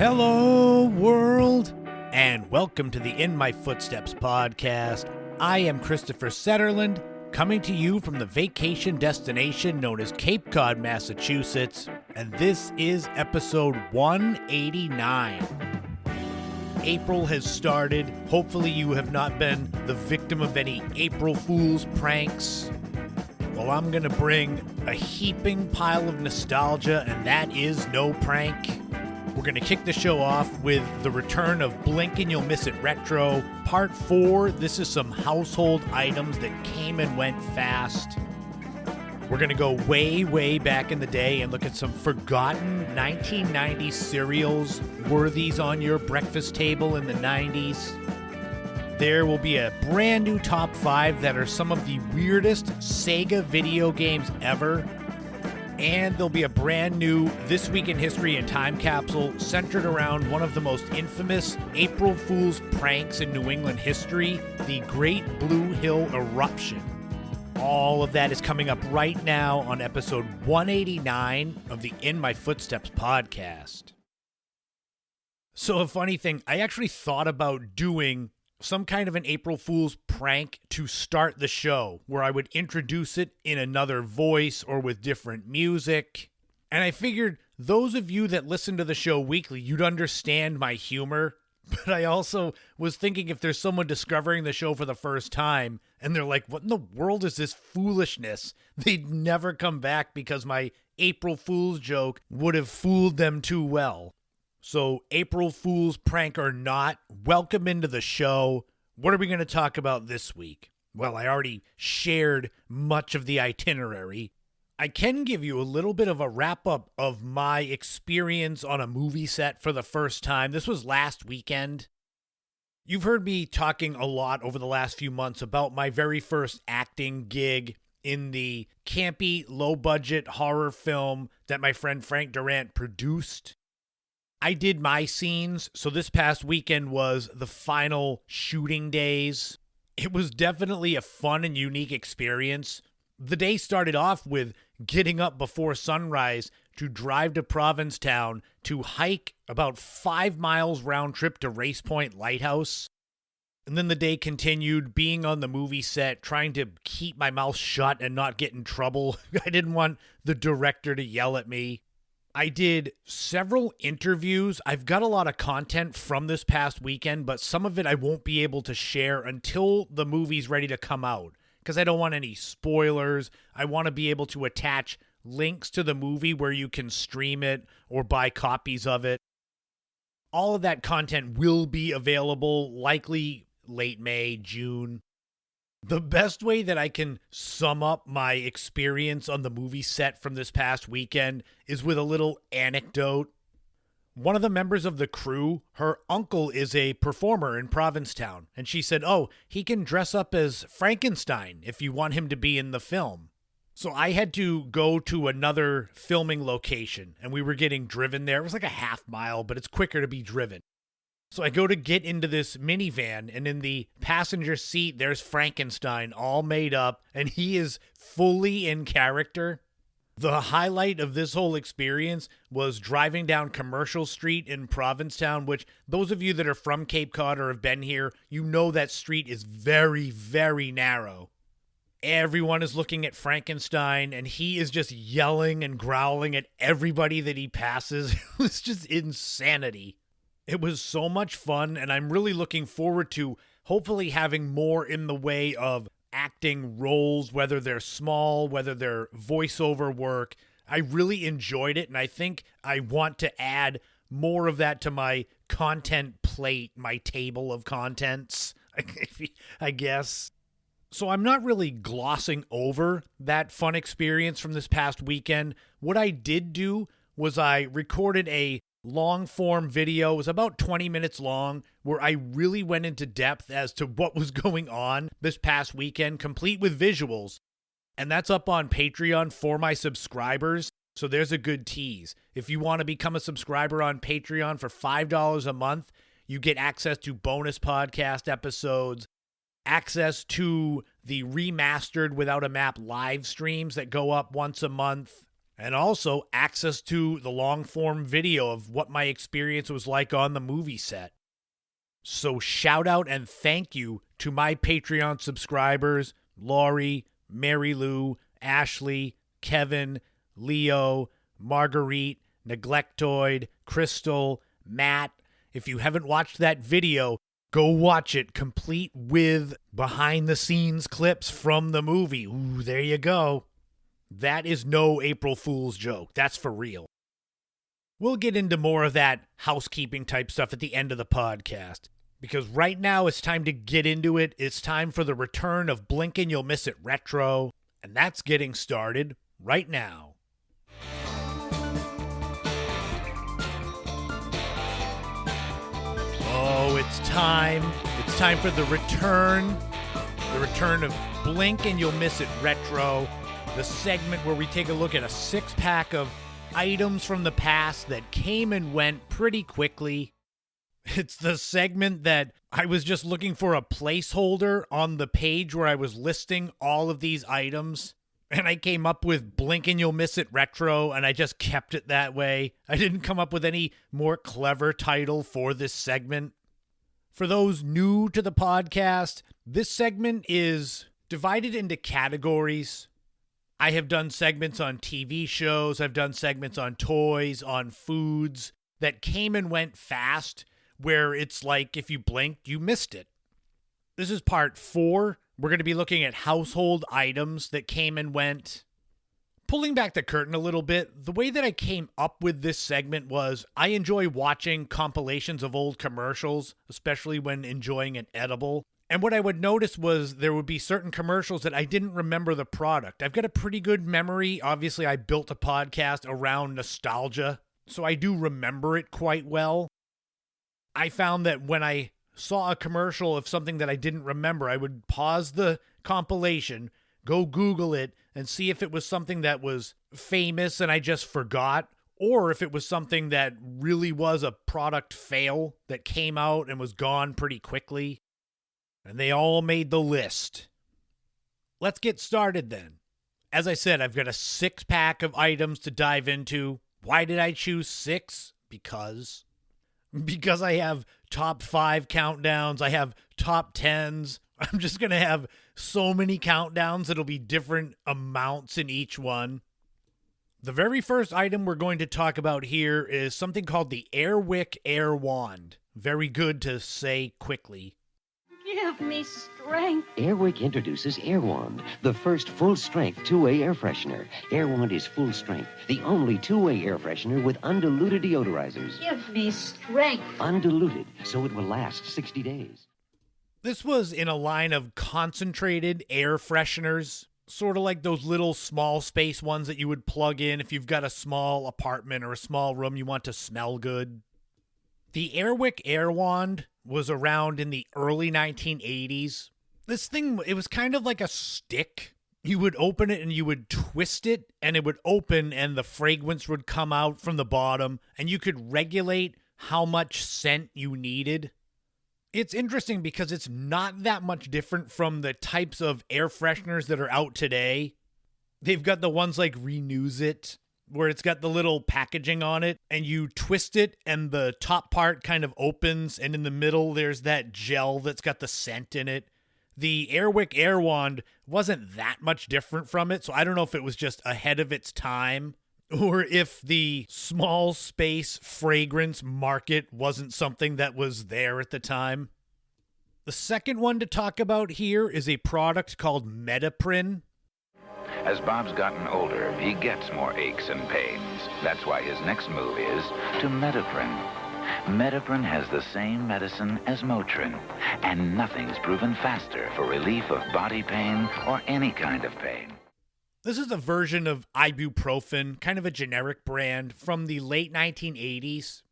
Hello, world, and welcome to the In My Footsteps podcast. I am Christopher Setterland, coming to you from the vacation destination known as Cape Cod, Massachusetts, and this is episode 189. April has started. Hopefully you have not been the victim of any April Fool's pranks. Well, I'm going to bring a heaping pile of nostalgia, and that is no prank. We're going to kick the show off with the return of Blink and You'll Miss It Retro. Part 4, this is some household items that came and went fast. We're going to go way back in the day and look at some forgotten 1990s cereals, worthies on your breakfast table in the 90s. There will be a brand new top 5 that are some of the weirdest Sega video games ever. And there'll be a brand new This Week in History and Time Capsule centered around one of the most infamous April Fool's pranks in New England history, the Great Blue Hill Eruption. All of that is coming up right now on episode 189 of the In My Footsteps podcast. So a funny thing, I actually thought about doing some kind of an April Fool's prank to start the show where I would introduce it in another voice or with different music. And I figured those of you that listen to the show weekly, you'd understand my humor. But I also was thinking if there's someone discovering the show for the first time and they're like, what in the world is this foolishness? They'd never come back because my April Fool's joke would have fooled them too well. So April Fool's prank or not, welcome into the show. What are we going to talk about this week? Well, I already shared much of the itinerary. I can give you a little bit of a wrap-up of my experience on a movie set for the first time. This was last weekend. You've heard me talking a lot over the last few months about my very first acting gig in the campy, low-budget horror film that my friend Frank Durant produced. I did my scenes, so this past weekend was the final shooting days. It was definitely a fun and unique experience. The day started off with getting up before sunrise to drive to Provincetown to hike about 5 miles round trip to Race Point Lighthouse. And then the day continued being on the movie set, trying to keep my mouth shut and not get in trouble. I didn't want the director to yell at me. I did several interviews. I've got a lot of content from this past weekend, but some of it I won't be able to share until the movie's ready to come out because I don't want any spoilers. I want to be able to attach links to the movie where you can stream it or buy copies of it. All of that content will be available likely late May, June. The best way that I can sum up my experience on the movie set from this past weekend is with a little anecdote. One of the members of the crew, her uncle is a performer in Provincetown, and she said, oh, he can dress up as Frankenstein if you want him to be in the film. So I had to go to another filming location, and we were getting driven there. It was like a half mile, but it's quicker to be driven. So I go to get into this minivan, and in the passenger seat, there's Frankenstein all made up, and he is fully in character. The highlight of this whole experience was driving down Commercial Street in Provincetown, which those of you that are from Cape Cod or have been here, you know that street is very narrow. Everyone is looking at Frankenstein, and he is just yelling and growling at everybody that he passes. It was just insanity. It was so much fun, and I'm really looking forward to hopefully having more in the way of acting roles, whether they're small, whether they're voiceover work. I really enjoyed it, and I think I want to add more of that to my content plate, my table of contents, I guess. So I'm not really glossing over that fun experience from this past weekend. What I did do was I recorded a long-form video. It was about 20 minutes long, where I really went into depth as to what was going on this past weekend, complete with visuals. And that's up on Patreon for my subscribers. So there's a good tease. If you want to become a subscriber on Patreon for $5 a month, you get access to bonus podcast episodes, access to the remastered Without a Map live streams that go up once a month, and also access to the long-form video of what my experience was like on the movie set. So shout out and thank you to my Patreon subscribers, Laurie, Mary Lou, Ashley, Kevin, Leo, Marguerite, Neglectoid, Crystal, Matt. If you haven't watched that video, go watch it complete with behind-the-scenes clips from the movie. Ooh, there you go. That is no April Fool's joke. That's for real. We'll get into more of that housekeeping type stuff at the end of the podcast, because right now it's time to get into it. It's time for the return of Blink and You'll Miss It Retro, and that's getting started right now. Oh, it's time. It's time for the return of Blink and You'll Miss It Retro, the segment where we take a look at a six-pack of items from the past that came and went pretty quickly. It's the segment that I was just looking for a placeholder on the page where I was listing all of these items, and I came up with Blink and You'll Miss It Retro, and I just kept it that way. I didn't come up with any more clever title for this segment. For those new to the podcast, this segment is divided into categories. I have done segments on TV shows, I've done segments on toys, on foods that came and went fast, where it's like if you blinked, you missed it. This is part 4. We're going to be looking at household items that came and went. Pulling back the curtain a little bit, the way that I came up with this segment was I enjoy watching compilations of old commercials, especially when enjoying an edible. And what I would notice was there would be certain commercials that I didn't remember the product. I've got a pretty good memory. Obviously, I built a podcast around nostalgia, so I do remember it quite well. I found that when I saw a commercial of something that I didn't remember, I would pause the compilation, go Google it, and see if it was something that was famous and I just forgot, or if it was something that really was a product fail that came out and was gone pretty quickly. And they all made the list. Let's get started then. As I said, I've got a 6-pack of items to dive into. Why did I choose 6? Because I have top 5 countdowns. I have top 10s. I'm just going to have so many countdowns. It'll be different amounts in each one. The very first item we're going to talk about here is something called the Airwick Air Wand. Very good to say quickly. Give me strength. Airwick introduces Air Wand, the first full-strength two-way air freshener. Air Wand is full strength, the only two-way air freshener with undiluted deodorizers. Give me strength. Undiluted, so it will last 60 days. This was in a line of concentrated air fresheners, sort of like those little small space ones that you would plug in if you've got a small apartment or a small room you want to smell good. The Airwick Air Wand was around in the early 1980s. This thing, it was kind of like a stick. You would open it and you would twist it and it would open and the fragrance would come out from the bottom and you could regulate how much scent you needed. It's interesting because it's not that much different from the types of air fresheners that are out today. They've got the ones like Renews It, where it's got the little packaging on it, and you twist it, and the top part kind of opens, and in the middle there's that gel that's got the scent in it. The Airwick Air Wand wasn't that much different from it, so I don't know if it was just ahead of its time, or if the small space fragrance market wasn't something that was there at the time. The second one to talk about here is a product called Metaprin. As Bob's gotten older, he gets more aches and pains. That's why his next move is to Metaprin. Metaprin has the same medicine as Motrin, and nothing's proven faster for relief of body pain or any kind of pain. This is a version of ibuprofen, kind of a generic brand from the late 1980s.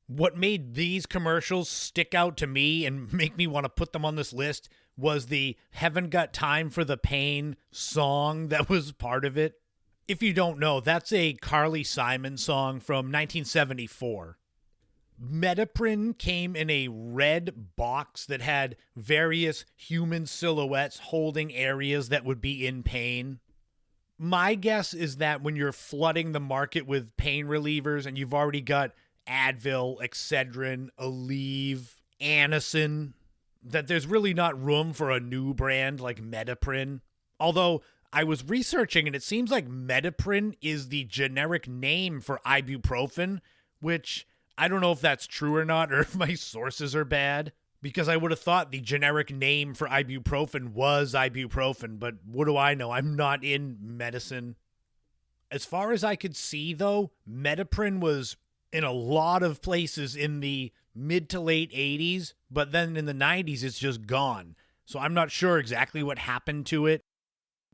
What made these commercials stick out to me and make me want to put them on this list was the Haven't Got Time for the Pain song that was part of it. If you don't know, that's a Carly Simon song from 1974. Metaprin came in a red box that had various human silhouettes holding areas that would be in pain. My guess is that when you're flooding the market with pain relievers and you've already got Advil, Excedrin, Aleve, Anacin, that there's really not room for a new brand like Metaprin. Although I was researching and it seems like Metaprin is the generic name for ibuprofen, which I don't know if that's true or not, or if my sources are bad, because I would have thought the generic name for ibuprofen was ibuprofen, but what do I know? I'm not in medicine. As far as I could see, though, Metaprin was in a lot of places in the mid to late 80s, but then in the 90s, it's just gone. So I'm not sure exactly what happened to it.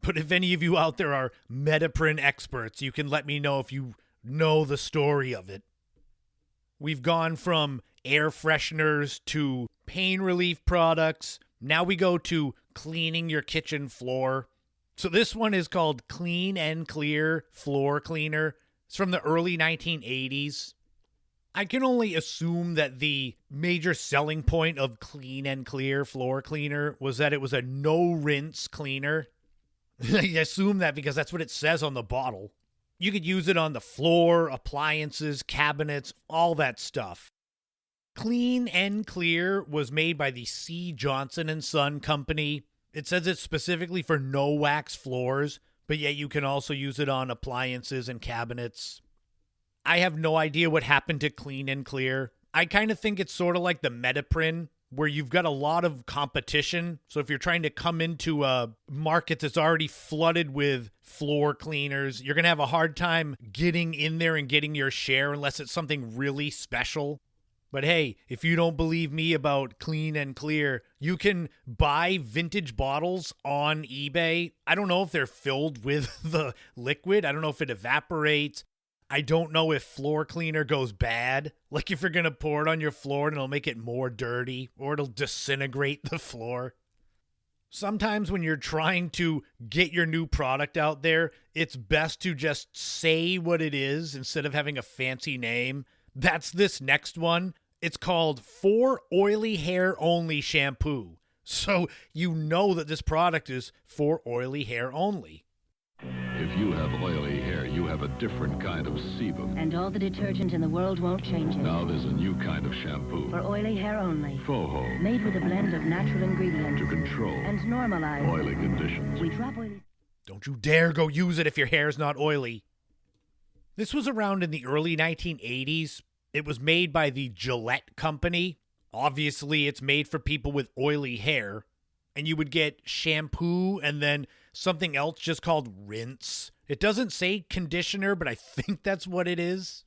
But if any of you out there are Metaprin experts, you can let me know if you know the story of it. We've gone from air fresheners to pain relief products. Now we go to cleaning your kitchen floor. So this one is called Clean and Clear Floor Cleaner. It's from the early 1980s. I can only assume that the major selling point of Clean and Clear Floor Cleaner was that it was a no-rinse cleaner. I assume that because that's what it says on the bottle. You could use it on the floor, appliances, cabinets, all that stuff. Clean and Clear was made by the C. Johnson & Son Company. It says it's specifically for no-wax floors, but yet you can also use it on appliances and cabinets. I have no idea what happened to Clean and Clear. I kind of think it's sort of like the Metaprin, where you've got a lot of competition. So if you're trying to come into a market that's already flooded with floor cleaners, you're going to have a hard time getting in there and getting your share unless it's something really special. But hey, if you don't believe me about Clean and Clear, you can buy vintage bottles on eBay. I don't know if they're filled with the liquid. I don't know if it evaporates. I don't know if floor cleaner goes bad. Like if you're going to pour it on your floor and it'll make it more dirty or it'll disintegrate the floor. Sometimes when you're trying to get your new product out there, it's best to just say what it is instead of having a fancy name. That's this next one. It's called For Oily Hair Only Shampoo. So you know that this product is for oily hair only. If you have oily hair, you have a different kind of sebum. And all the detergent in the world won't change it. Now there's a new kind of shampoo. For oily hair only. Foho. Made with a blend of natural ingredients. To control. And normalize. Oily conditions. We drop oily. Don't you dare go use it if your hair's not oily. This was around in the early 1980s. It was made by the Gillette Company. Obviously, it's made for people with oily hair. And you would get shampoo and then something else just called rinse. It doesn't say conditioner, but I think that's what it is.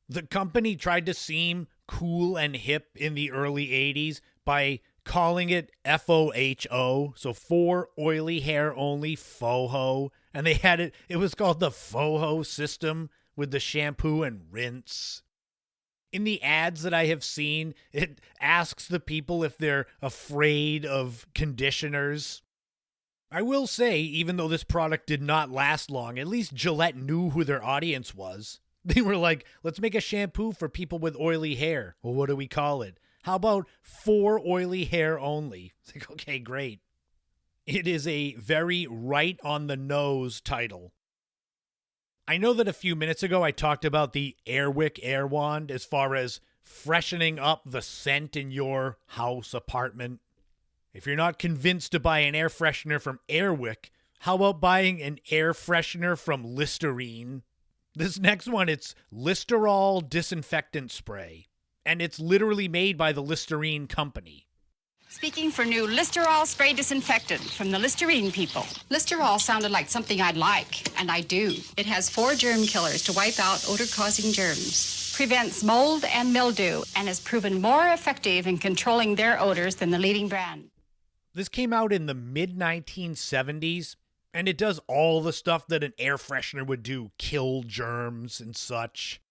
The company tried to seem cool and hip in the early 80s by calling it FOHO, so For Oily Hair Only FOHO. And they had it was called the FOHO system with the shampoo and rinse. In the ads that I have seen, it asks the people if they're afraid of conditioners. I will say, even though this product did not last long, at least Gillette knew who their audience was. They were like, let's make a shampoo for people with oily hair. Well, what do we call it? How about For Oily Hair Only? It's like, okay, great. It is a very right-on-the-nose title. I know that a few minutes ago I talked about the Airwick Air Wand as far as freshening up the scent in your house, apartment. If you're not convinced to buy an air freshener from Airwick, how about buying an air freshener from Listerine? This next one, it's Listerol Disinfectant Spray, and it's literally made by the Listerine Company. Speaking for new Listerol Spray Disinfectant from the Listerine people. Listerol sounded like something I'd like, and I do. It has 4 germ killers to wipe out odor-causing germs, prevents mold and mildew, and has proven more effective in controlling their odors than the leading brand. This came out in the mid-1970s, and it does all the stuff that an air freshener would do, kill germs and such.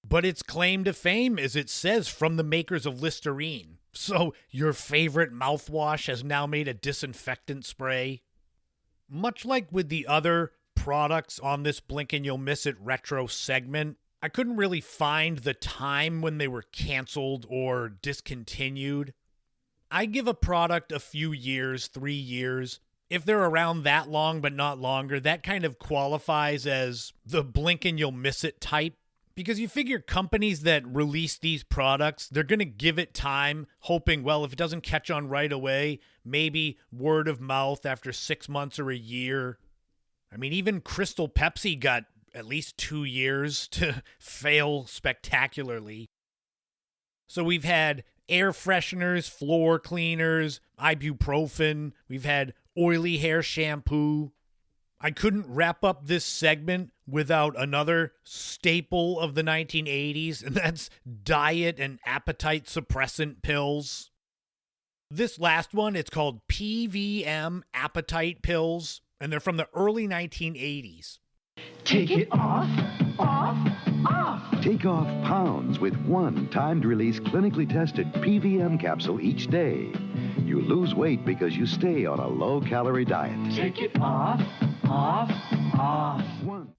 But its claim to fame is it says from the makers of Listerine. So your favorite mouthwash has now made a disinfectant spray. Much like with the other products on this Blink and You'll Miss It retro segment, I couldn't really find the time when they were canceled or discontinued. I give a product a few years, 3 years, if they're around that long but not longer, that kind of qualifies as the blink and you'll miss it type. Because you figure companies that release these products, they're going to give it time, hoping, well, if it doesn't catch on right away, maybe word of mouth after 6 months or a year. I mean, even Crystal Pepsi got at least 2 years to fail spectacularly. So we've had air fresheners, floor cleaners, ibuprofen. We've had oily hair shampoo. I couldn't wrap up this segment without another staple of the 1980s, and that's diet and appetite suppressant pills. This last one, it's called PVM appetite pills, and they're from the early 1980s. Take it off, off. Take off pounds with one timed-release, clinically tested PVM capsule each day. You lose weight because you stay on a low-calorie diet. Take it off, off. One.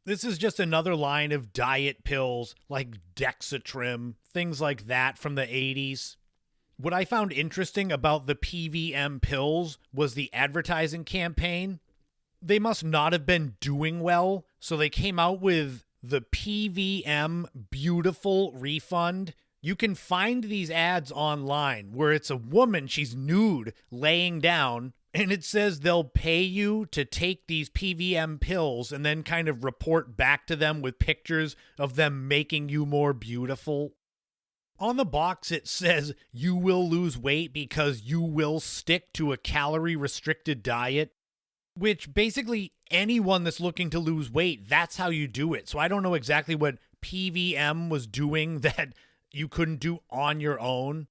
This is just another line of diet pills like Dexatrim, things like that from the 80s. What I found interesting about the PVM pills was the advertising campaign. They must not have been doing well, so they came out with the PVM Beautiful Refund. You can find these ads online where it's a woman, she's nude, laying down, and it says they'll pay you to take these PVM pills and then kind of report back to them with pictures of them making you more beautiful. On the box, it says you will lose weight because you will stick to a calorie-restricted diet, which basically anyone that's looking to lose weight, that's how you do it. So I don't know exactly what PVM was doing that you couldn't do on your own.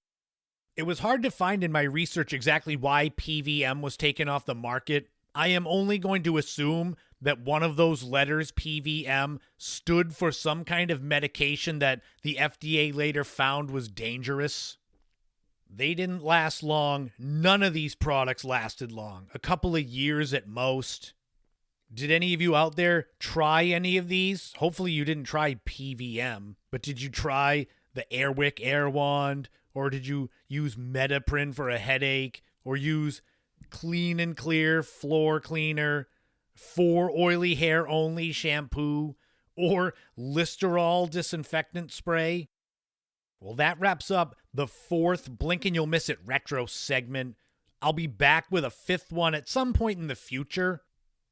It was hard to find in my research exactly why PVM was taken off the market. I am only going to assume that one of those letters, PVM, stood for some kind of medication that the FDA later found was dangerous. They didn't last long. None of these products lasted long. A couple of years at most. Did any of you out there try any of these? Hopefully you didn't try PVM, but did you try the Airwick Air Wand? Or did you use Metaprin for a headache? Or use Clean and Clear floor cleaner? For oily hair only shampoo? Or Listerol disinfectant spray? Well, that wraps up the fourth Blink and You'll Miss It retro segment. I'll be back with a fifth one at some point in the future.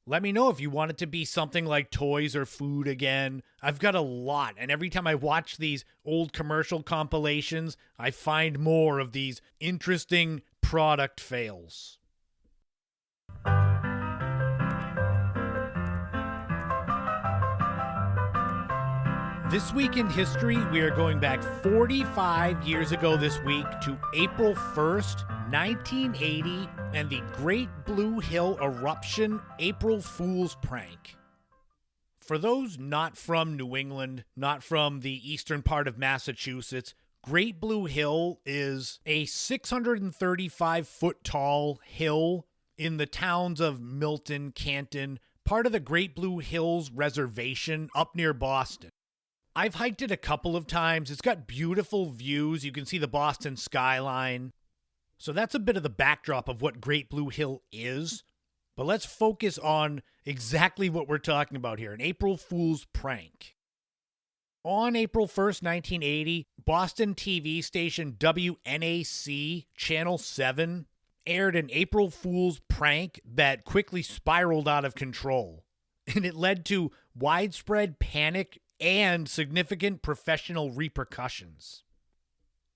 Let me know if you want it to be something like toys or food again. I've got a lot, and every time I watch these old commercial compilations, I find more of these interesting product fails. This week in history, we are going back 45 years ago this week to April 1st, 1980, and the Great Blue Hill eruption April Fool's prank. For those not from New England, not from the eastern part of Massachusetts, Great Blue Hill is a 635-foot tall hill in the towns of Milton, Canton, part of the Great Blue Hills Reservation up near Boston. I've hiked it a couple of times. It's got beautiful views. You can see the Boston skyline. So that's a bit of the backdrop of what Great Blue Hill is. But let's focus on exactly what we're talking about here, an April Fool's prank. On April 1st, 1980, Boston TV station WNAC Channel 7 aired an April Fool's prank that quickly spiraled out of control. And it led to widespread panic and significant professional repercussions.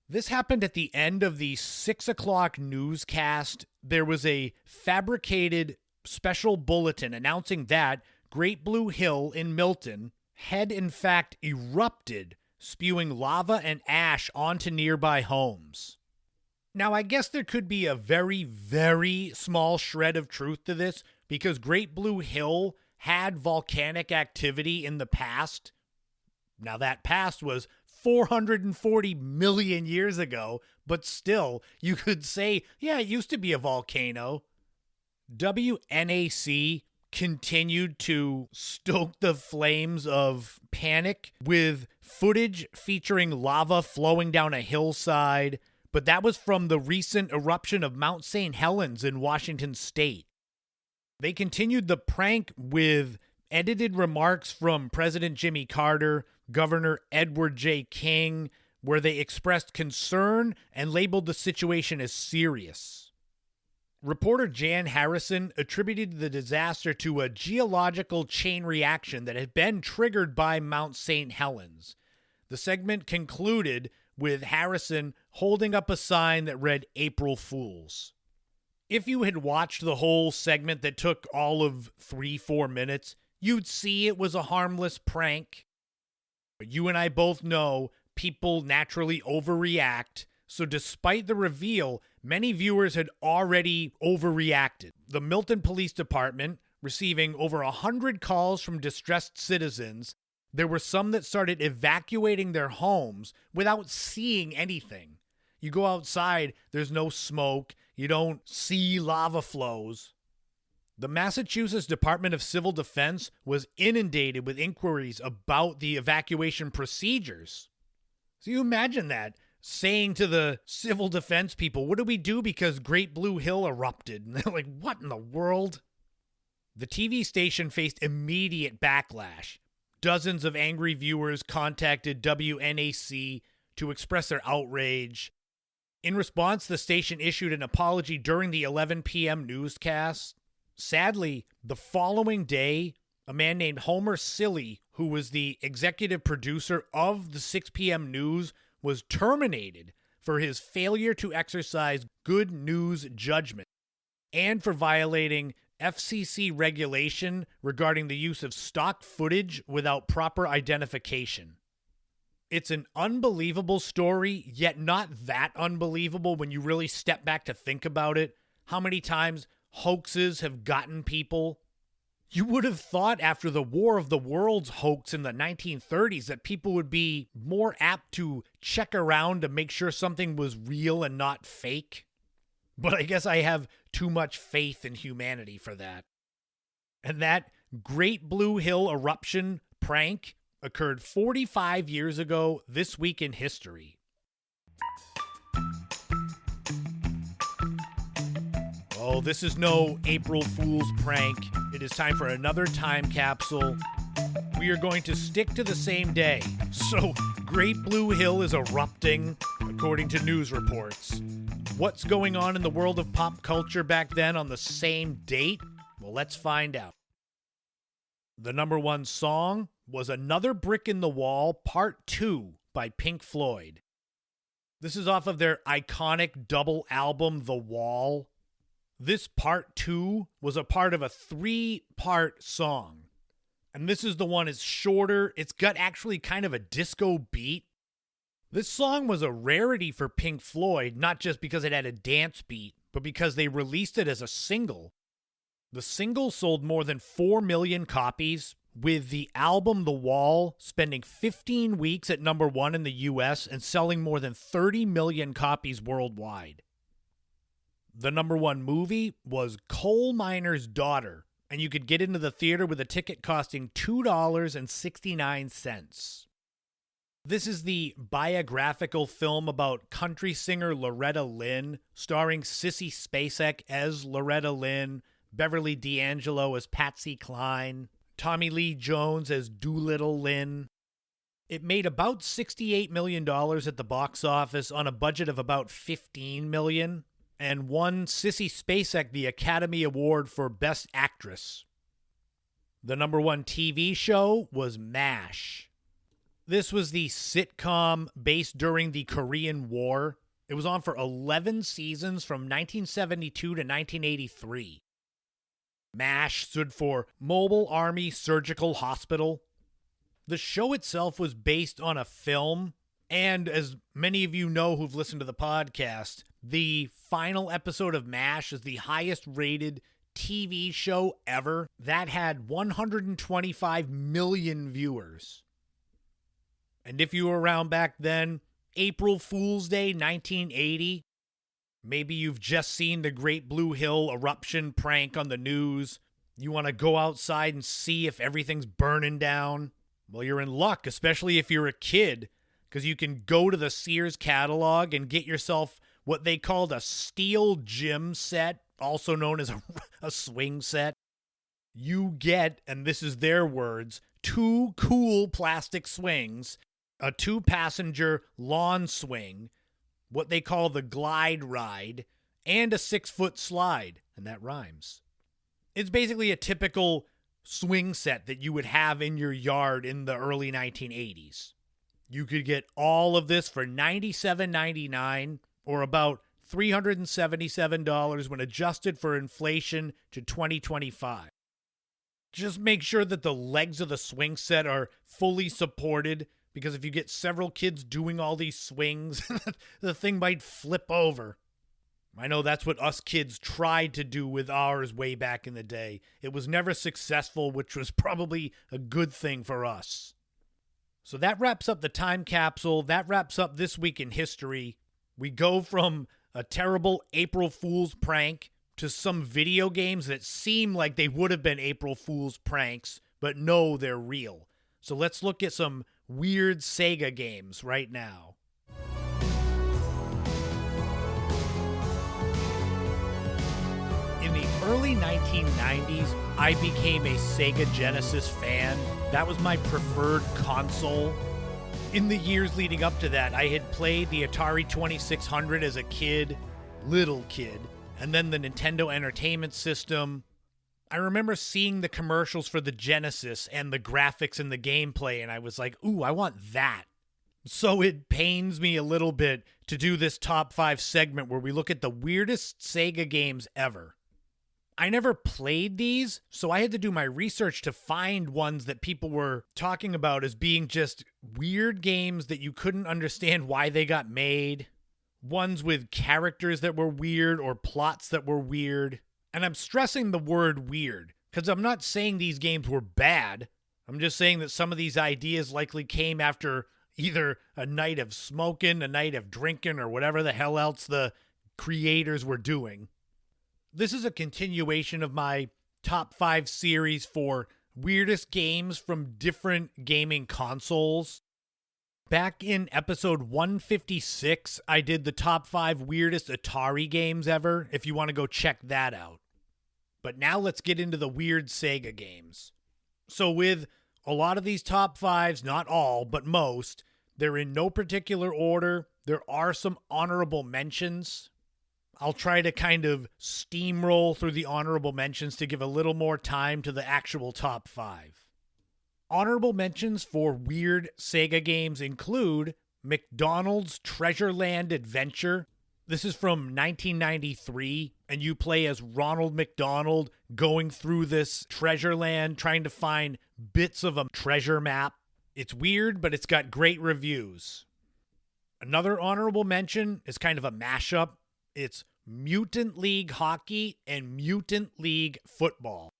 This happened at the end of the 6 o'clock newscast. There was a fabricated special bulletin announcing that Great Blue Hill in Milton had in fact erupted, spewing lava and ash onto nearby homes. Now, I guess there could be a very, very small shred of truth to this, because Great Blue Hill had volcanic activity in the past. Now, that past was 440 million years ago, but still, you could say, yeah, it used to be a volcano. WNAC continued to stoke the flames of panic with footage featuring lava flowing down a hillside, but that was from the recent eruption of Mount St. Helens in Washington State. They continued the prank with edited remarks from President Jimmy Carter, Governor Edward J. King, where they expressed concern and labeled the situation as serious. Reporter Jan Harrison attributed the disaster to a geological chain reaction that had been triggered by Mount St. Helens. The segment concluded with Harrison holding up a sign that read April Fools. If you had watched the whole segment that took all of 3-4 minutes, you'd see it was a harmless prank. But you and I both know people naturally overreact, so despite the reveal, many viewers had already overreacted. The Milton Police Department, receiving over 100 calls from distressed citizens, there were some that started evacuating their homes without seeing anything. You go outside, there's no smoke, you don't see lava flows. The Massachusetts Department of Civil Defense was inundated with inquiries about the evacuation procedures. So you imagine that, saying to the civil defense people, what do we do because Great Blue Hill erupted? And they're like, what in the world? The TV station faced immediate backlash. Dozens of angry viewers contacted WNAC to express their outrage. In response, the station issued an apology during the 11 p.m. newscast. Sadly, the following day, a man named Homer Silly, who was the executive producer of the 6 p.m. news, was terminated for his failure to exercise good news judgment and for violating FCC regulation regarding the use of stock footage without proper identification. It's an unbelievable story, yet not that unbelievable when you really step back to think about it. How many times hoaxes have gotten people? You would have thought after the War of the Worlds hoax in the 1930s that people would be more apt to check around to make sure something was real and not fake. But I guess I have too much faith in humanity for that. And that Great Blue Hill eruption prank occurred 45 years ago this week in history. Oh, this is no April Fool's prank. It is time for another time capsule. We are going to stick to the same day. So, Great Blue Hill is erupting, according to news reports. What's going on in the world of pop culture back then on the same date? Well, let's find out. The number one song was Another Brick in the Wall, Part 2 by Pink Floyd. This is off of their iconic double album, The Wall. This Part 2 was a part of a 3-part song. And this is the one that's shorter. It's got actually kind of a disco beat. This song was a rarity for Pink Floyd, not just because it had a dance beat, but because they released it as a single. The single sold more than 4 million copies, with the album The Wall spending 15 weeks at number 1 in the US and selling more than 30 million copies worldwide. The number 1 movie was Coal Miner's Daughter, and you could get into the theater with a ticket costing $2.69. This is the biographical film about country singer Loretta Lynn, starring Sissy Spacek as Loretta Lynn, Beverly D'Angelo as Patsy Cline, Tommy Lee Jones as Doolittle Lynn. It made about $68 million at the box office on a budget of about $15 million, and won Sissy Spacek the Academy Award for Best Actress. The number 1 TV show was MASH. This was the sitcom based during the Korean War. It was on for 11 seasons from 1972 to 1983. MASH stood for Mobile Army Surgical Hospital. The show itself was based on a film, and as many of you know who've listened to the podcast, the final episode of MASH is the highest rated TV show ever. That had 125 million viewers. And if you were around back then, April Fool's Day 1980, maybe you've just seen the Great Blue Hill eruption prank on the news. You want to go outside and see if everything's burning down. Well, you're in luck, especially if you're a kid, because you can go to the Sears catalog and get yourself what they called a steel gym set, also known as a swing set. you get, and this is their words, 2 cool plastic swings, a 2-passenger lawn swing, what they call the glide ride, and a 6-foot slide, and that rhymes. It's basically a typical swing set that you would have in your yard in the early 1980s. You could get all of this for $97.99 or about $377 when adjusted for inflation to 2025. Just make sure that the legs of the swing set are fully supported, because if you get several kids doing all these swings, the thing might flip over. I know that's what us kids tried to do with ours way back in the day. It was never successful, which was probably a good thing for us. So that wraps up the time capsule. That wraps up this week in history. We go from a terrible April Fool's prank to some video games that seem like they would have been April Fool's pranks, but no, they're real. So let's look at some weird Sega games right now. In the early 1990s, I became a Sega Genesis fan. That was my preferred console. In the years leading up to that, I had played the Atari 2600 as a kid, little kid, and then the Nintendo Entertainment System. I remember seeing the commercials for the Genesis and the graphics and the gameplay, and I was like, ooh, I want that. So it pains me a little bit to do this top 5 segment where we look at the weirdest Sega games ever. I never played these, so I had to do my research to find ones that people were talking about as being just weird games that you couldn't understand why they got made. Ones with characters that were weird or plots that were weird. And I'm stressing the word weird, because I'm not saying these games were bad. I'm just saying that some of these ideas likely came after either a night of smoking, a night of drinking, or whatever the hell else the creators were doing. This is a continuation of my top 5 series for weirdest games from different gaming consoles. Back in episode 156, I did the top 5 weirdest Atari games ever, if you want to go check that out. But now let's get into the weird Sega games. So with a lot of these top 5s, not all, but most, they're in no particular order. There are some honorable mentions. I'll try to kind of steamroll through the honorable mentions to give a little more time to the actual top 5. Honorable mentions for weird Sega games include McDonald's Treasureland Adventure. This is from 1993, and you play as Ronald McDonald going through this treasure land trying to find bits of a treasure map. It's weird, but it's got great reviews. Another honorable mention is kind of a mashup. It's Mutant League Hockey and Mutant League Football.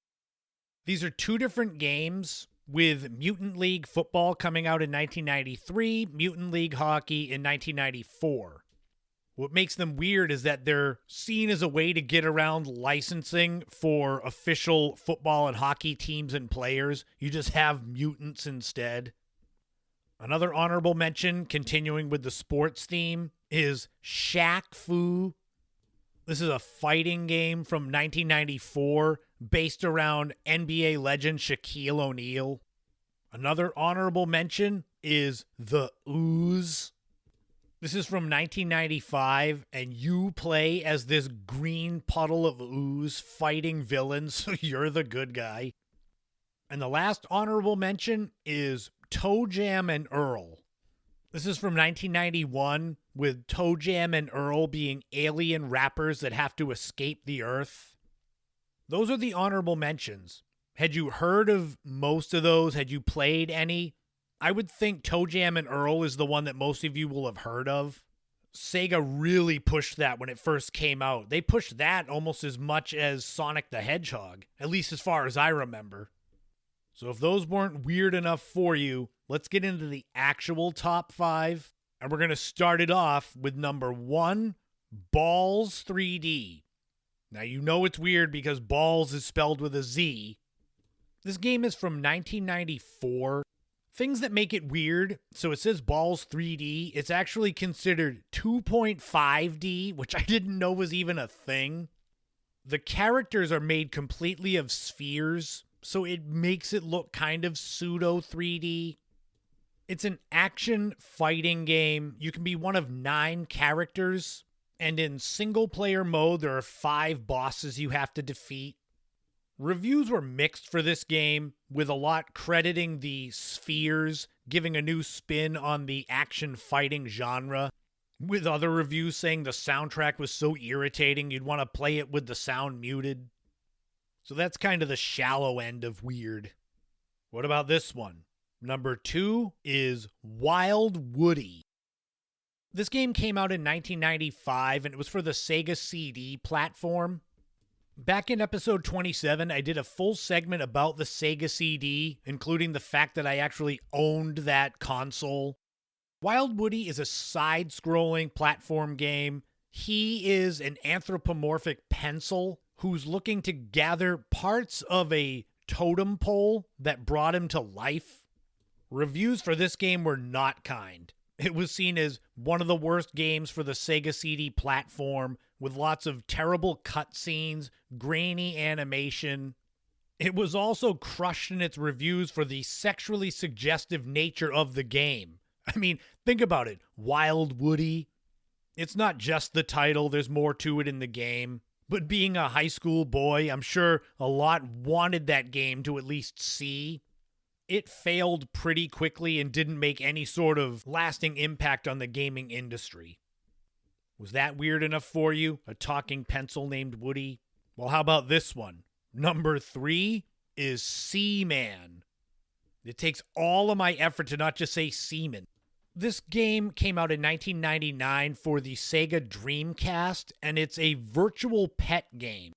These are 2 different games, with Mutant League Football coming out in 1993, Mutant League Hockey in 1994. What makes them weird is that they're seen as a way to get around licensing for official football and hockey teams and players. You just have mutants instead. Another honorable mention, continuing with the sports theme, is Shaq Fu. This is a fighting game from 1994 based around NBA legend Shaquille O'Neal. Another honorable mention is The Ooze. This is from 1995, and you play as this green puddle of ooze fighting villains, so you're the good guy. And the last honorable mention is Toe Jam and Earl. This is from 1991, with Toe Jam and Earl being alien rappers that have to escape the Earth. Those are the honorable mentions. Had you heard of most of those? Had you played any? I would think Toe Jam and Earl is the one that most of you will have heard of. Sega really pushed that when it first came out. They pushed that almost as much as Sonic the Hedgehog, at least as far as I remember. So if those weren't weird enough for you, let's get into the actual top 5. And we're going to start it off with number 1, Balls 3D. Now, you know it's weird because Balls is spelled with a Z. This game is from 1994. Things that make it weird, so it says Balls 3D. It's actually considered 2.5D, which I didn't know was even a thing. The characters are made completely of spheres, so it makes it look kind of pseudo 3D. It's an action fighting game. You can be one of 9 characters, and in single-player mode, there are 5 bosses you have to defeat. Reviews were mixed for this game, with a lot crediting the spheres, giving a new spin on the action fighting genre, with other reviews saying the soundtrack was so irritating you'd want to play it with the sound muted. So that's kind of the shallow end of weird. What about this one? Number 2 is Wild Woody. This game came out in 1995, and it was for the Sega CD platform. Back in episode 27, I did a full segment about the Sega CD, including the fact that I actually owned that console. Wild Woody is a side-scrolling platform game. He is an anthropomorphic pencil who's looking to gather parts of a totem pole that brought him to life. Reviews for this game were not kind. It was seen as one of the worst games for the Sega CD platform, with lots of terrible cutscenes, grainy animation. It was also crushed in its reviews for the sexually suggestive nature of the game. I mean, think about it. Wild Woody. It's not just the title, there's more to it in the game. But being a high school boy, I'm sure a lot wanted that game to at least see. It failed pretty quickly and didn't make any sort of lasting impact on the gaming industry. Was that weird enough for you? A talking pencil named Woody? Well, how about this one? Number 3 is Seaman. It takes all of my effort to not just say seaman. This game came out in 1999 for the Sega Dreamcast, and it's a virtual pet game.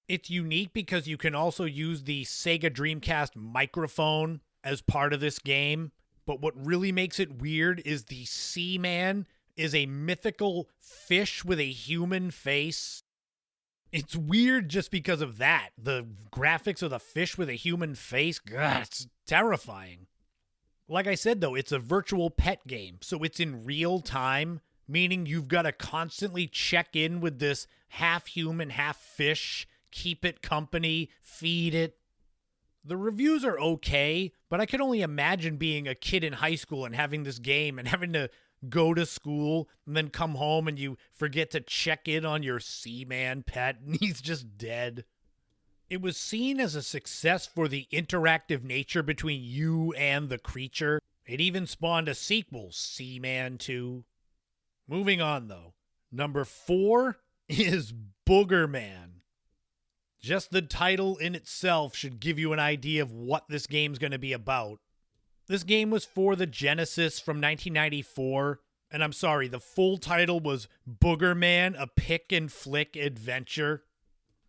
It's unique because you can also use the Sega Dreamcast microphone as part of this game, but what really makes it weird is the Seaman is a mythical fish with a human face. It's weird just because of that. The graphics of the fish with a human face, God, it's terrifying. Like I said, though, it's a virtual pet game, so it's in real time, meaning you've got to constantly check in with this half-human, half-fish, keep it company, feed it. The reviews are okay, but I can only imagine being a kid in high school and having this game and having to go to school and then come home and you forget to check in on your Seaman pet and he's just dead. It was seen as a success for the interactive nature between you and the creature. It even spawned a sequel, Seaman 2. Moving on, though. Number 4 is Boogerman. Just the title in itself should give you an idea of what this game's going to be about. This game was for the Genesis from 1994, and I'm sorry, the full title was Boogerman, a Pick and Flick Adventure.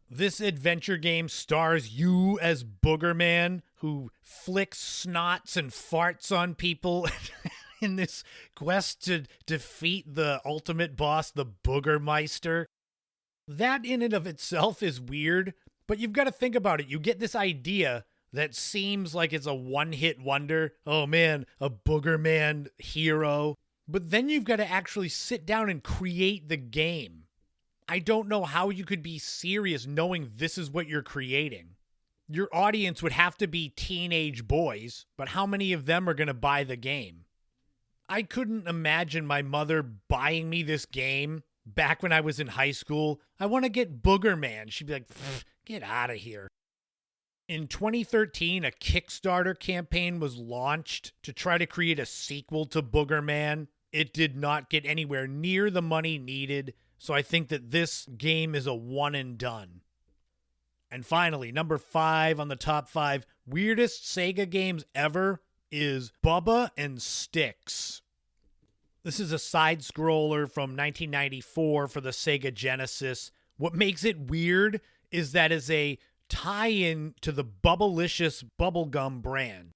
This adventure game stars you as Boogerman, who flicks snots and farts on people in this quest to defeat the ultimate boss, the Boogermeister. That in and of itself is weird, but you've got to think about it. You get this idea that seems like it's a one-hit wonder. Oh man, a Boogerman hero. But then you've got to actually sit down and create the game. I don't know how you could be serious knowing this is what you're creating. Your audience would have to be teenage boys, but how many of them are going to buy the game? I couldn't imagine my mother buying me this game back when I was in high school. I want to get Boogerman. She'd be like, get out of here. In 2013, a Kickstarter campaign was launched to try to create a sequel to Boogerman. It did not get anywhere near the money needed, so I think that this game is a one and done. And finally, number 5 on the top 5 weirdest Sega games ever is Bubba and Sticks. This is a side-scroller from 1994 for the Sega Genesis. What makes it weird is that it's a tie-in to the Bubblicious bubblegum brand.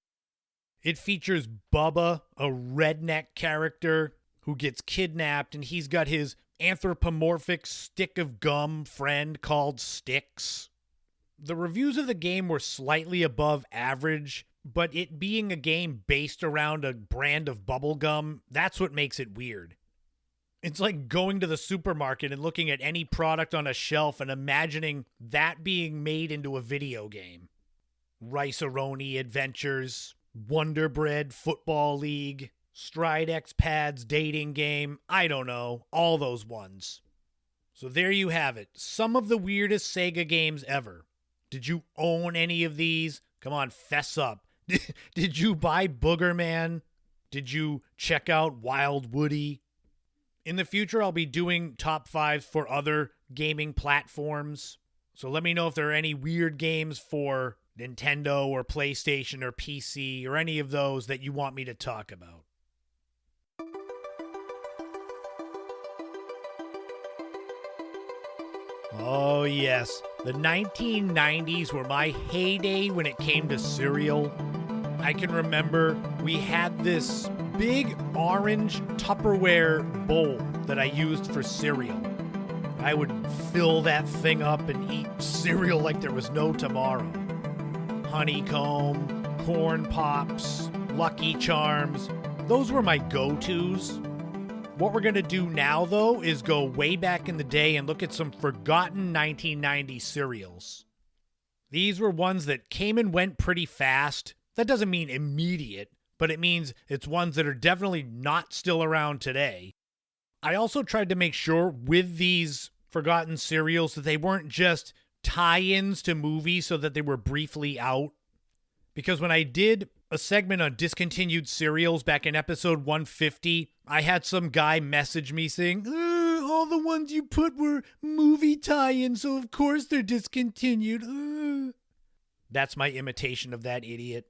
It features Bubba, a redneck character who gets kidnapped, and he's got his anthropomorphic stick of gum friend called Sticks. The reviews of the game were slightly above average, but it being a game based around a brand of bubblegum, that's what makes it weird. It's like going to the supermarket and looking at any product on a shelf and imagining that being made into a video game. Rice-A-Roni Adventures, Wonder Bread Football League, Stridex Pads Dating Game, I don't know, all those ones. So there you have it, some of the weirdest Sega games ever. Did you own any of these? Come on, fess up. Did you buy Booger Man? Did you check out Wild Woody? In the future, I'll be doing top 5s for other gaming platforms. So let me know if there are any weird games for Nintendo or PlayStation or PC or any of those that you want me to talk about. Oh yes, the 1990s were my heyday when it came to cereal. I can remember we had this big orange Tupperware bowl that I used for cereal. I would fill that thing up and eat cereal like there was no tomorrow. Honeycomb, Corn Pops, Lucky Charms, those were my go-tos. What we're going to do now, though, is go way back in the day and look at some forgotten 1990s cereals. These were ones that came and went pretty fast. That doesn't mean immediate, but it means it's ones that are definitely not still around today. I also tried to make sure with these forgotten cereals that they weren't just tie-ins to movies so that they were briefly out. Because when I did a segment on discontinued cereals back in episode 150, I had some guy message me saying, all the ones you put were movie tie-ins, so of course they're discontinued. That's my imitation of that idiot.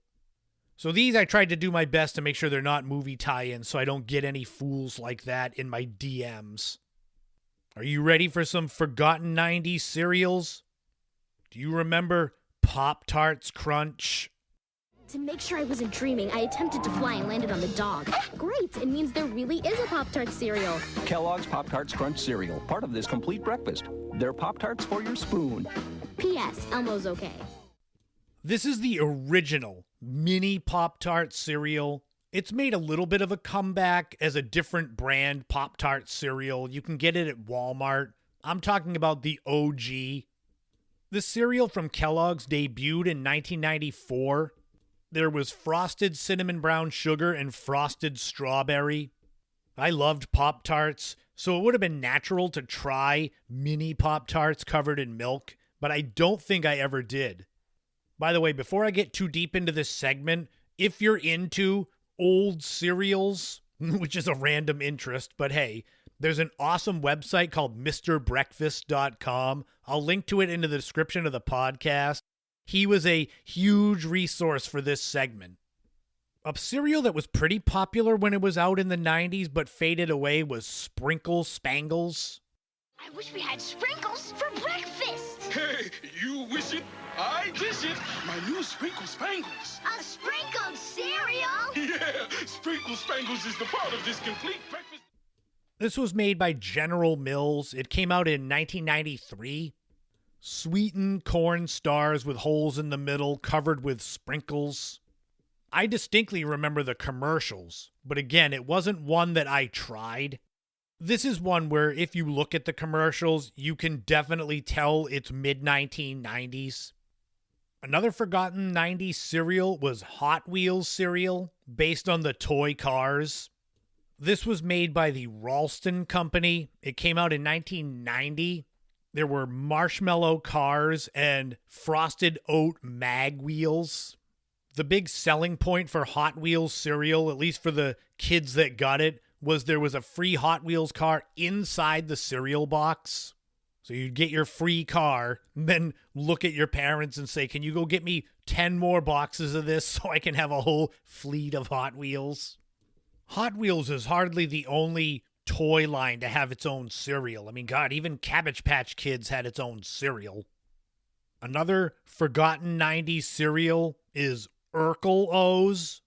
So these I tried to do my best to make sure they're not movie tie-ins so I don't get any fools like that in my DMs. Are you ready for some forgotten 90s cereals? Do you remember Pop-Tarts Crunch? To make sure I wasn't dreaming, I attempted to fly and landed on the dog. Great! It means there really is a Pop-Tart cereal. Kellogg's Pop-Tarts Crunch cereal, part of this complete breakfast. They're Pop-Tarts for your spoon. P.S. Elmo's okay. This is the original mini Pop-Tart cereal. It's made a little bit of a comeback as a different brand Pop-Tart cereal. You can get it at Walmart. I'm talking about the OG. The cereal from Kellogg's debuted in 1994. There was frosted cinnamon brown sugar and frosted strawberry. I loved Pop-Tarts, so it would have been natural to try mini Pop-Tarts covered in milk, but I don't think I ever did. By the way, before I get too deep into this segment, if you're into old cereals, which is a random interest, but hey, there's an awesome website called MrBreakfast.com. I'll link to it in the description of the podcast. He was a huge resource for this segment. A cereal that was pretty popular when it was out in the 90s but faded away was Sprinkle Spangles. I wish we had sprinkles for breakfast. Hey, you wish it, I dish it. My new Sprinkle Spangles. A sprinkled cereal? Yeah, Sprinkle Spangles is the part of this complete breakfast. This was made by General Mills. It came out in 1993. Sweetened corn stars with holes in the middle covered with sprinkles. I distinctly remember the commercials, but again, it wasn't one that I tried. This is one where if you look at the commercials, you can definitely tell it's mid-1990s. Another forgotten 90s cereal was Hot Wheels cereal, based on the toy cars. This was made by the Ralston Company. It came out in 1990. There were marshmallow cars and frosted oat mag wheels. The big selling point for Hot Wheels cereal, at least for the kids that got it, was there was a free Hot Wheels car inside the cereal box. So you'd get your free car, and then look at your parents and say, can you go get me 10 more boxes of this so I can have a whole fleet of Hot Wheels? Hot Wheels is hardly the only toy line to have its own cereal. I mean, God, even Cabbage Patch Kids had its own cereal. Another forgotten 90s cereal is Urkel O's.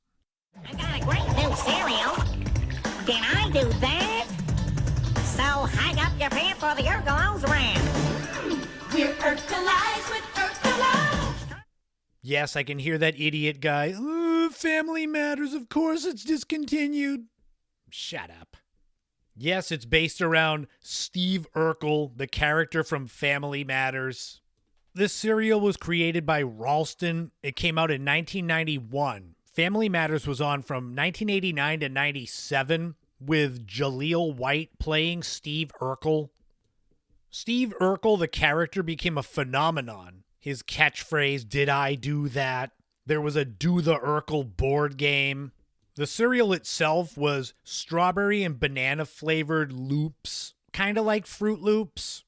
I got a great new cereal. Can I do that? So hang up your pants for the Urkel O's round. We're Urkelized with Urkel O's. Yes, I can hear that idiot guy. Family Matters, of course it's discontinued. Shut up. Yes, it's based around Steve Urkel, the character from Family Matters. This cereal was created by Ralston. It came out in 1991. Family Matters was on from 1989 to 97 with Jaleel White playing Steve Urkel. Steve Urkel, the character, became a phenomenon. His catchphrase, "Did I do that?" There was a Do the Urkel board game. The cereal itself was strawberry and banana flavored loops, kind of like Fruit Loops.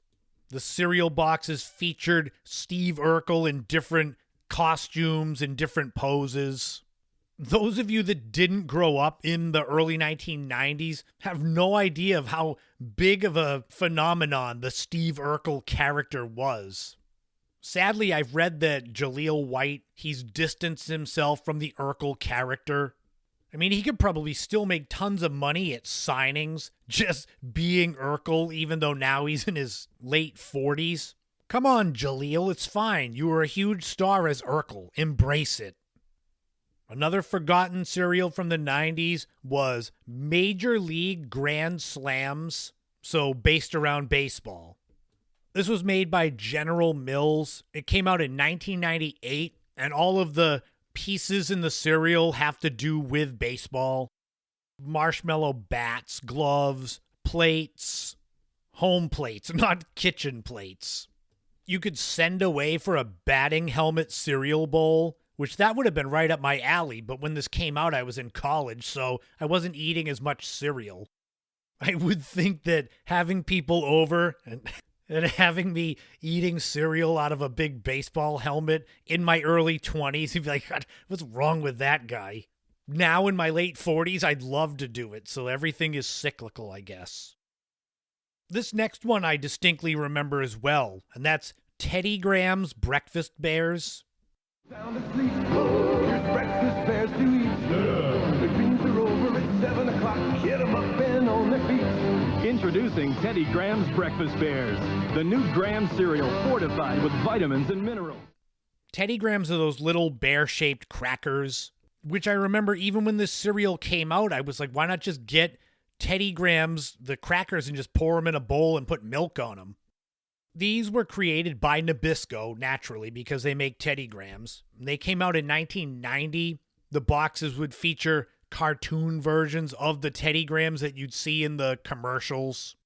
The cereal boxes featured Steve Urkel in different costumes and different poses. Those of you that didn't grow up in the early 1990s have no idea of how big of a phenomenon the Steve Urkel character was. Sadly, I've read that Jaleel White, he's distanced himself from the Urkel character. I mean, he could probably still make tons of money at signings just being Urkel, even though now he's in his late 40s. Come on, Jaleel, it's fine. You were a huge star as Urkel. Embrace it. Another forgotten cereal from the 90s was Major League Grand Slams, so based around baseball. This was made by General Mills. It came out in 1998, and all of the pieces in the cereal have to do with baseball. Marshmallow bats, gloves, plates, home plates, not kitchen plates. You could send away for a batting helmet cereal bowl, which that would have been right up my alley, but when this came out, I was in college, so I wasn't eating as much cereal. I would think that having people over and having me eating cereal out of a big baseball helmet in my early 20s, he'd be like, "God, what's wrong with that guy?" Now in my late 40s, I'd love to do it, so everything is cyclical, I guess. This next one I distinctly remember as well, and that's Teddy Grahams Breakfast Bears. Sound asleep. Here's breakfast bears to eat. The greens are over at 7 o'clock. Get 'em up and on their feet. Introducing Teddy Grahams Breakfast Bears, the new Graham cereal fortified with vitamins and minerals. Teddy Grahams are those little bear-shaped crackers, which I remember even when this cereal came out, I was like, why not just get Teddy Grahams, the crackers, and just pour them in a bowl and put milk on them? These were created by Nabisco, naturally, because they make Teddy Grahams. They came out in 1990. The boxes would feature cartoon versions of the Teddy Grahams that you'd see in the commercials.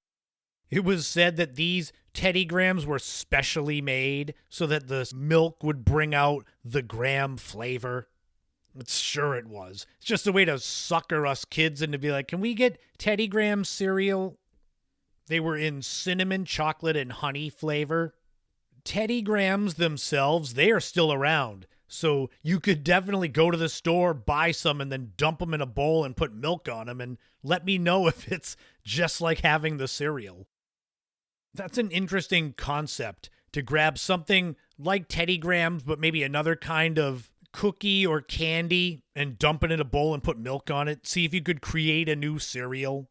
It was said that these Teddy Grahams were specially made so that the milk would bring out the Graham flavor. Sure it was. It's just a way to sucker us kids into be like, can we get Teddy Graham cereal? They were in cinnamon, chocolate, and honey flavor. Teddy Grahams themselves, they are still around. So you could definitely go to the store, buy some, and then dump them in a bowl and put milk on them and let me know if it's just like having the cereal. That's an interesting concept, to grab something like Teddy Grahams, but maybe another kind of cookie or candy and dump it in a bowl and put milk on it. See if you could create a new cereal.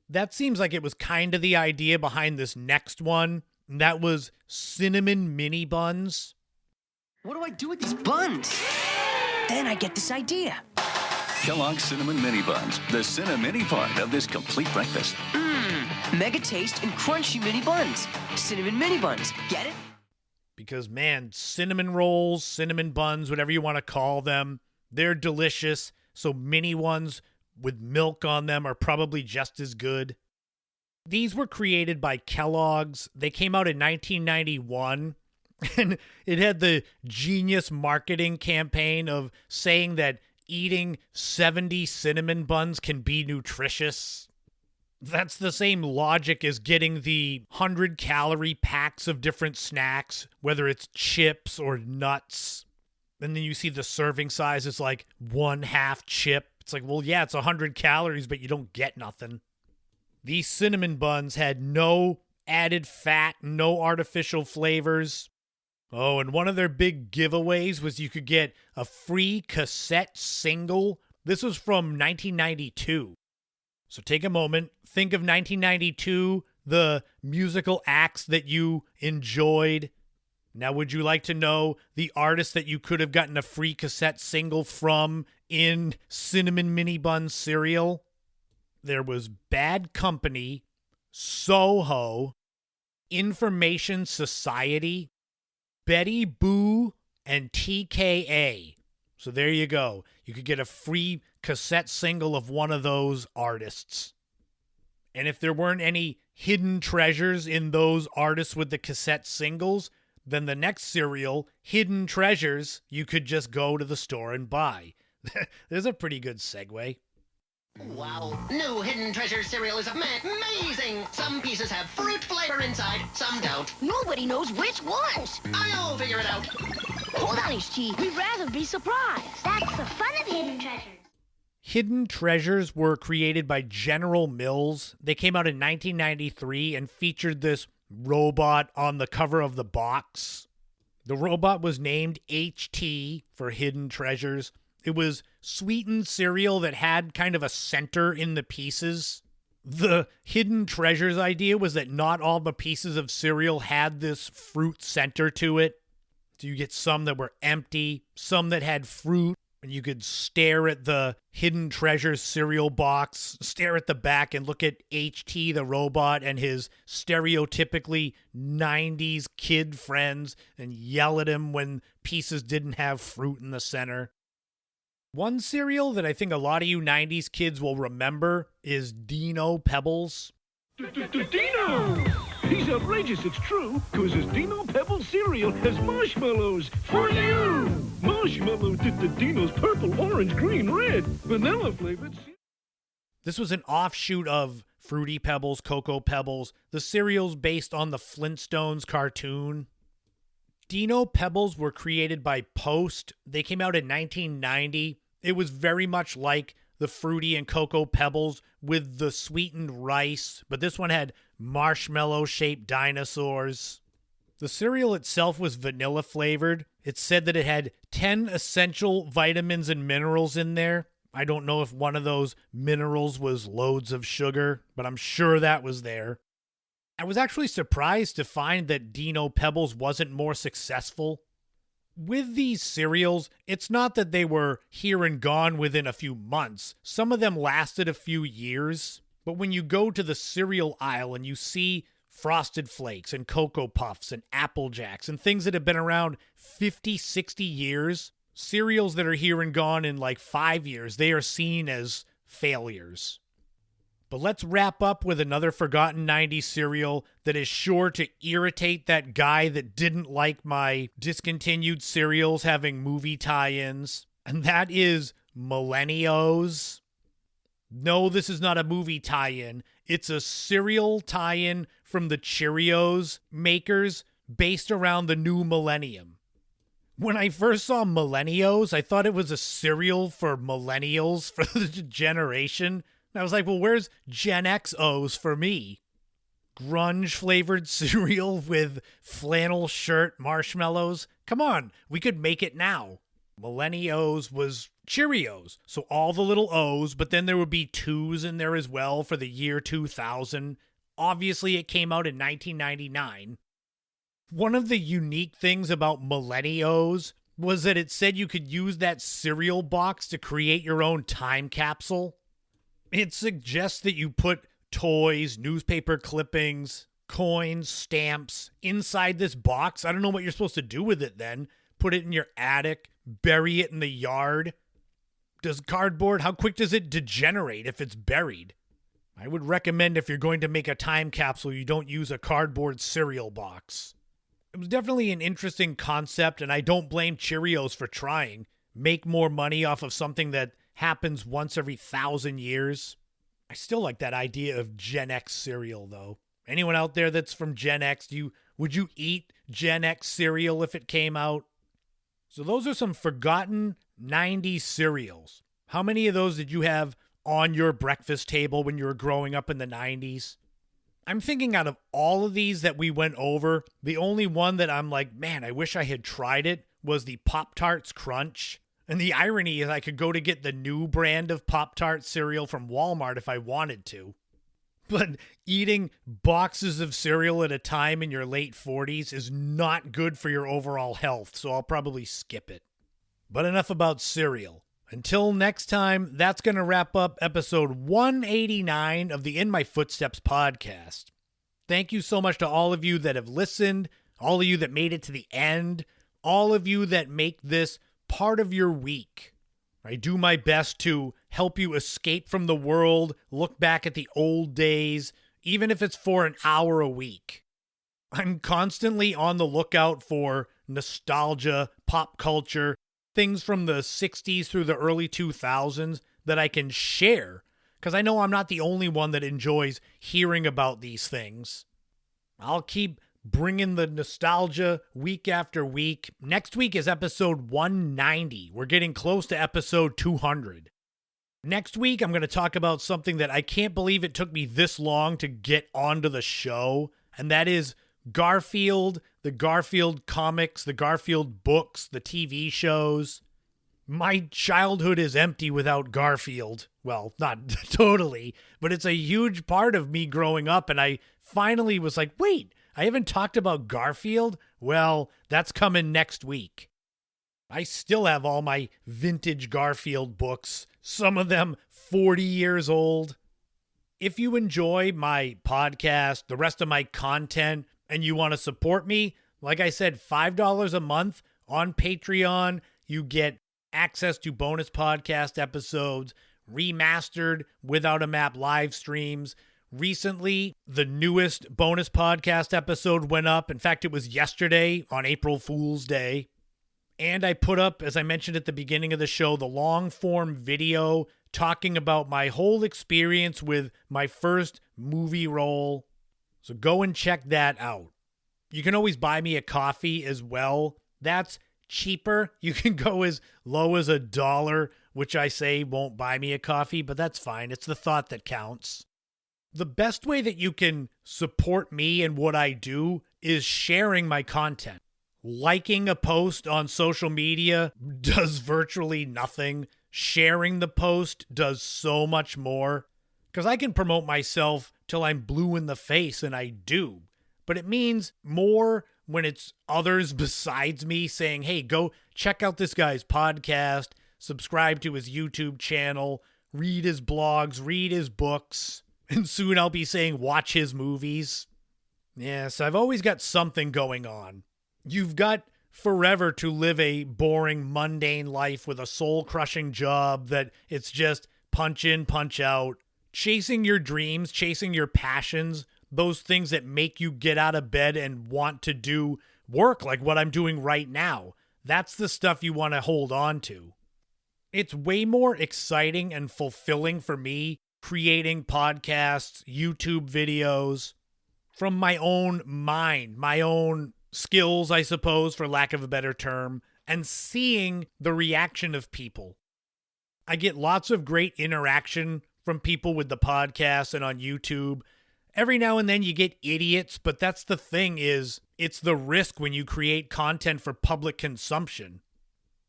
That seems like it was kind of the idea behind this next one. And that was cinnamon mini buns. What do I do with these buns? Then I get this idea. Kellogg's Cinnamon Mini Buns, the cinnamon part of this complete breakfast. Mega taste and crunchy mini buns. Cinnamon mini buns. Get it? Because, man, cinnamon rolls, cinnamon buns, whatever you want to call them, they're delicious. So mini ones with milk on them are probably just as good. These were created by Kellogg's. They came out in 1991, and it had the genius marketing campaign of saying that eating 70 cinnamon buns can be nutritious. That's the same logic as getting the 100-calorie packs of different snacks, whether it's chips or nuts. And then you see the serving size is like 1/2 chip. It's like, well, yeah, it's 100 calories, but you don't get nothing. These cinnamon buns had no added fat, no artificial flavors. Oh, and one of their big giveaways was you could get a free cassette single. This was from 1992. So take a moment, think of 1992, the musical acts that you enjoyed. Now, would you like to know the artist that you could have gotten a free cassette single from in Cinnamon Mini Bun cereal? There was Bad Company, Soho, Information Society, Betty Boo and TKA. So there you go. You could get a free cassette single of one of those artists. And if there weren't any hidden treasures in those artists with the cassette singles, then the next cereal, Hidden Treasures, you could just go to the store and buy. There's a pretty good segue. Wow, new Hidden Treasure cereal is amazing! Some pieces have fruit flavor inside, some don't. Nobody knows which ones. I'll figure it out. Hold on, HG. We'd rather be surprised. That's the fun of Hidden Treasures. Hidden Treasures were created by General Mills. They came out in 1993 and featured this robot on the cover of the box. The robot was named HT for Hidden Treasures. It was sweetened cereal that had kind of a center in the pieces. The Hidden Treasures idea was that not all the pieces of cereal had this fruit center to it. So you get some that were empty, some that had fruit, and you could stare at the Hidden Treasures cereal box, stare at the back and look at HT the robot and his stereotypically 90s kid friends and yell at him when pieces didn't have fruit in the center. One cereal that I think a lot of you 90s kids will remember is Dino Pebbles. Dino! He's outrageous, it's true, because his Dino Pebbles cereal has marshmallows for you! Marshmallow Dino's purple, orange, green, red, vanilla flavored. This was an offshoot of Fruity Pebbles, Cocoa Pebbles, the cereals based on the Flintstones cartoon. Dino Pebbles were created by Post. They came out in 1990. It was very much like the Fruity and Cocoa Pebbles with the sweetened rice, but this one had marshmallow-shaped dinosaurs. The cereal itself was vanilla flavored. It said that it had 10 essential vitamins and minerals in there. I don't know if one of those minerals was loads of sugar, but I'm sure that was there. I was actually surprised to find that Dino Pebbles wasn't more successful. With these cereals, it's not that they were here and gone within a few months. Some of them lasted a few years. But when you go to the cereal aisle and you see Frosted Flakes and Cocoa Puffs and Apple Jacks and things that have been around 50, 60 years, cereals that are here and gone in like 5 years, they are seen as failures. But let's wrap up with another forgotten 90s cereal that is sure to irritate that guy that didn't like my discontinued cereals having movie tie-ins, and that is Millennials. No, this is not a movie tie-in. It's a cereal tie-in from the Cheerios makers based around the new millennium. When I first saw Millennials, I thought it was a cereal for millennials, for the generation. I was like, well, where's Gen X O's for me? Grunge-flavored cereal with flannel shirt marshmallows? Come on, we could make it now. Millennials was Cheerios, so all the little O's, but then there would be 2's in there as well for the year 2000. Obviously, it came out in 1999. One of the unique things about Millennials was that it said you could use that cereal box to create your own time capsule. It suggests that you put toys, newspaper clippings, coins, stamps inside this box. I don't know what you're supposed to do with it then. Put it in your attic, bury it in the yard. Does cardboard, how quick does it degenerate if it's buried? I would recommend if you're going to make a time capsule, you don't use a cardboard cereal box. It was definitely an interesting concept, and I don't blame Cheerios for trying. Make more money off of something that happens once every 1,000 years. I still like that idea of Gen X cereal, though. Anyone out there that's from Gen X, would you eat Gen X cereal if it came out? So those are some forgotten 90s cereals. How many of those did you have on your breakfast table when you were growing up in the 90s? I'm thinking out of all of these that we went over, the only one that I'm like, man, I wish I had tried it was the Pop-Tarts Crunch. And the irony is I could go to get the new brand of Pop-Tart cereal from Walmart if I wanted to. But eating boxes of cereal at a time in your late 40s is not good for your overall health, so I'll probably skip it. But enough about cereal. Until next time, that's going to wrap up episode 189 of the In My Footsteps podcast. Thank you so much to all of you that have listened, all of you that made it to the end, all of you that make this part of your week. I do my best to help you escape from the world, look back at the old days, even if it's for an hour a week. I'm constantly on the lookout for nostalgia, pop culture, things from the 60s through the early 2000s that I can share, because I know I'm not the only one that enjoys hearing about these things. I'll keep bringing the nostalgia week after week. Next week is episode 190. We're getting close to episode 200. Next week, I'm going to talk about something that I can't believe it took me this long to get onto the show, and that is Garfield, the Garfield comics, the Garfield books, the TV shows. My childhood is empty without Garfield. Well, not totally, but it's a huge part of me growing up, and I finally was like, wait, I haven't talked about Garfield? Well, that's coming next week. I still have all my vintage Garfield books, some of them 40 years old. If you enjoy my podcast, the rest of my content, and you want to support me, like I said, $5 a month on Patreon, you get access to bonus podcast episodes, remastered Without a Map live streams. Recently, the newest bonus podcast episode went up. In fact, it was yesterday on April Fool's Day. And I put up, as I mentioned at the beginning of the show, the long-form video talking about my whole experience with my first movie role. So go and check that out. You can always buy me a coffee as well. That's cheaper. You can go as low as $1, which I say won't buy me a coffee, but that's fine. It's the thought that counts. The best way that you can support me and what I do is sharing my content. Liking a post on social media does virtually nothing. Sharing the post does so much more. Because I can promote myself till I'm blue in the face, and I do. But it means more when it's others besides me saying, hey, go check out this guy's podcast, subscribe to his YouTube channel, read his blogs, read his books, and soon I'll be saying watch his movies. Yes, I've always got something going on. You've got forever to live a boring, mundane life with a soul-crushing job that it's just punch in, punch out. Chasing your dreams, chasing your passions, those things that make you get out of bed and want to do work like what I'm doing right now. That's the stuff you want to hold on to. It's way more exciting and fulfilling for me creating podcasts, YouTube videos from my own mind, my own skills, I suppose, for lack of a better term, and seeing the reaction of people. I get lots of great interaction from people with the podcast and on YouTube. Every now and then you get idiots, but that's the thing is, it's the risk when you create content for public consumption.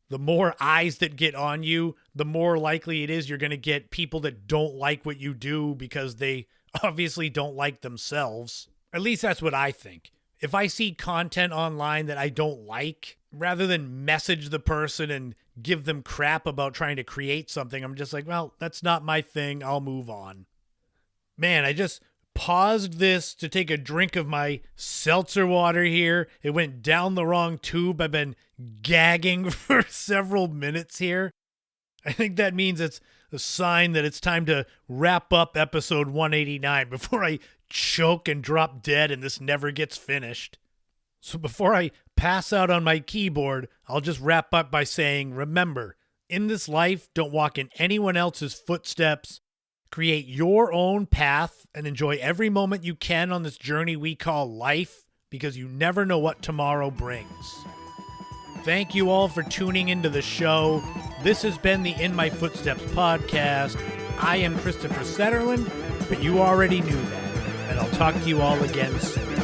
The more eyes that get on you, the more likely it is you're going to get people that don't like what you do because they obviously don't like themselves. At least that's what I think. If I see content online that I don't like, rather than message the person and give them crap about trying to create something, I'm just like, well, that's not my thing. I'll move on. Man, I just paused this to take a drink of my seltzer water here. It went down the wrong tube. I've been gagging for several minutes here. I think that means it's a sign that it's time to wrap up episode 189 before I choke and drop dead and this never gets finished. So before I pass out on my keyboard, I'll just wrap up by saying, remember, in this life, don't walk in anyone else's footsteps. Create your own path and enjoy every moment you can on this journey we call life, because you never know what tomorrow brings. Thank you all for tuning into the show. This has been the In My Footsteps podcast. I am Christopher Setterland, but you already knew that, and I'll talk to you all again soon.